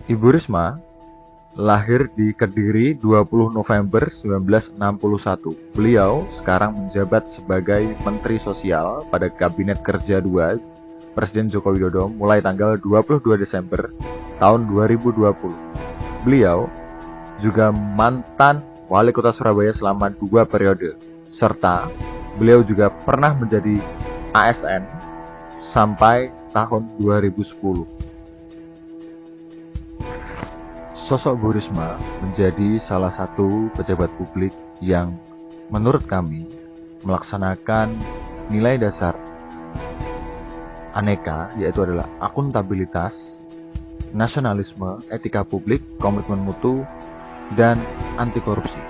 Ibu Risma lahir di Kediri 20 November 1961. Beliau sekarang menjabat sebagai Menteri Sosial pada Kabinet Kerja II Presiden Joko Widodo mulai tanggal 22 Desember tahun 2020. Beliau juga mantan Wali Kota Surabaya selama 2 periode, serta beliau juga pernah menjadi ASN sampai tahun 2010. Sosok Bu Risma menjadi salah satu pejabat publik yang menurut kami melaksanakan nilai dasar aneka, yaitu adalah akuntabilitas, nasionalisme, etika publik, komitmen mutu, dan anti korupsi.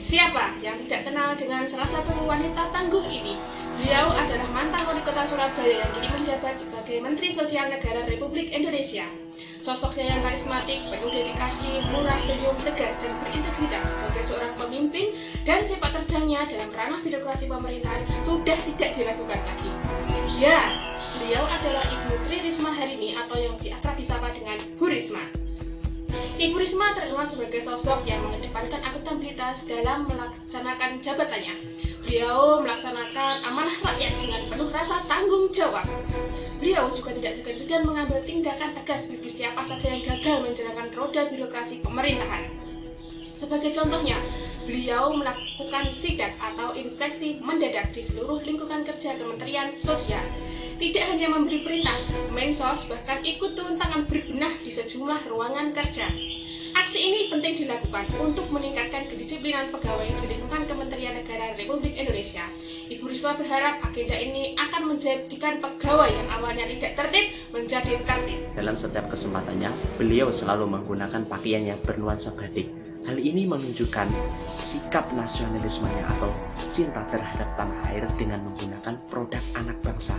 Siapa yang tidak kenal dengan salah satu wanita tangguh ini? Beliau adalah mantan wali kota Surabaya yang kini menjabat sebagai Menteri Sosial Negara Republik Indonesia. Sosoknya yang karismatik, penuh dedikasi, murah senyum, tegas, dan berintegritas sebagai seorang pemimpin dan sepak terjangnya dalam ranah birokrasi pemerintahan sudah tidak diragukan lagi. Ya, beliau adalah Ibu Tri Risma Harini atau yang akrab disapa dengan Bu Risma. Ibu Risma terkenal sebagai sosok yang mengedepankan akuntabilitas dalam melaksanakan jabatannya. Beliau melaksanakan amanah rakyat dengan penuh rasa tanggung jawab. Beliau juga tidak segan-segan mengambil tindakan tegas bagi siapa saja yang gagal menjalankan roda birokrasi pemerintahan. Sebagai contohnya, beliau melakukan sidak atau inspeksi mendadak di seluruh lingkungan kerja Kementerian Sosial. Tidak hanya memberi perintah, Mensos bahkan ikut turun tangan berbenah di sejumlah ruangan kerja. Aksi ini penting dilakukan untuk meningkatkan kedisiplinan pegawai di lingkungan Kementerian Negara Republik Indonesia. Ibu Risma berharap agenda ini akan menjadikan pegawai yang awalnya tidak tertib menjadi tertib. Dalam setiap kesempatannya, beliau selalu menggunakan pakaian yang bernuansa batik. Hal ini menunjukkan sikap nasionalismenya atau cinta terhadap tanah air dengan menggunakan produk anak bangsa.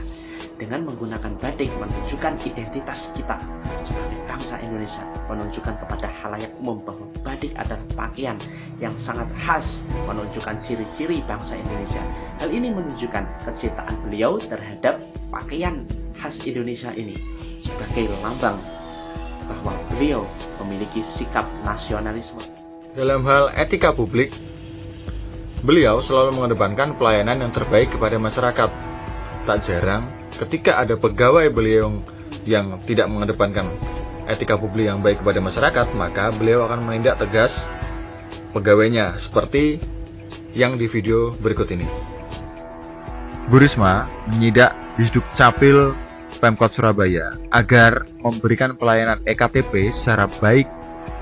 Dengan menggunakan batik menunjukkan identitas kita sebagai bangsa Indonesia, menunjukkan kepada khalayak umum bahwa batik adalah pakaian yang sangat khas, menunjukkan ciri-ciri bangsa Indonesia. Hal ini menunjukkan kecintaan beliau terhadap pakaian khas Indonesia ini sebagai lambang bahwa beliau memiliki sikap nasionalisme. Dalam hal etika publik, beliau selalu mengedepankan pelayanan yang terbaik kepada masyarakat. Tak jarang ketika ada pegawai beliau yang tidak mengedepankan etika publik yang baik kepada masyarakat, maka beliau akan menindak tegas pegawainya seperti yang di video berikut ini. Bu Risma menyidak Disduk Capil Pemkot Surabaya agar memberikan pelayanan EKTP secara baik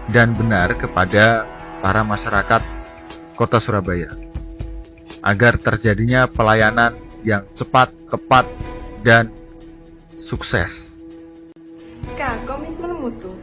dan benar kepada para masyarakat Kota Surabaya, agar terjadinya pelayanan yang cepat, tepat, dan sukses.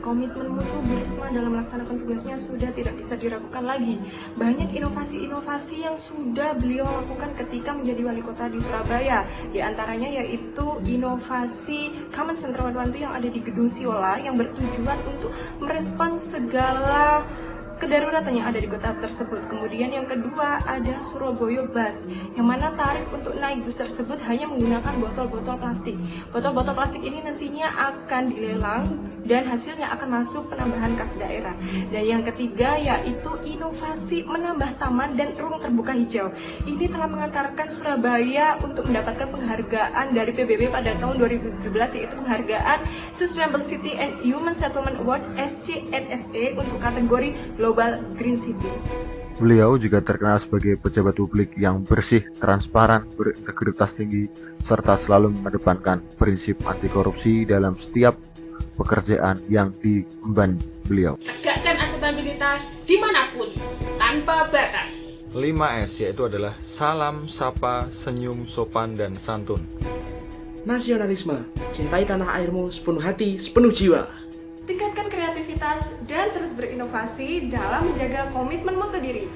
Komitmen mutu Bu Risma dalam melaksanakan tugasnya sudah tidak bisa diragukan lagi. Banyak inovasi-inovasi yang sudah beliau lakukan ketika menjadi wali kota di Surabaya. Di antaranya yaitu inovasi Common Center Wadwantu yang ada di Gedung Siola yang bertujuan untuk merespon segala kedaruratan yang ada di kota tersebut. Kemudian yang kedua ada Surabaya Bus, yang mana tarif untuk naik bus tersebut hanya menggunakan botol-botol plastik. Botol-botol plastik ini nantinya akan dilelang dan hasilnya akan masuk penambahan kas daerah. Dan yang ketiga yaitu inovasi menambah taman dan ruang terbuka hijau. Ini telah mengantarkan Surabaya untuk mendapatkan penghargaan dari PBB pada tahun 2017, yaitu penghargaan Sustainable City and Human Settlement Award SCNSE untuk kategori Global Green City. Beliau juga terkenal sebagai pejabat publik yang bersih, transparan, berintegritas tinggi, serta selalu mengedepankan prinsip anti korupsi dalam setiap pekerjaan yang diemban beliau. Tegakkan akuntabilitas dimanapun, tanpa batas. 5S yaitu adalah salam, sapa, senyum, sopan, dan santun. Nasionalisme, cintai tanah airmu sepenuh hati, sepenuh jiwa. Tingkatkan kreativitas dan terus berinovasi dalam menjaga komitmen mutu diri.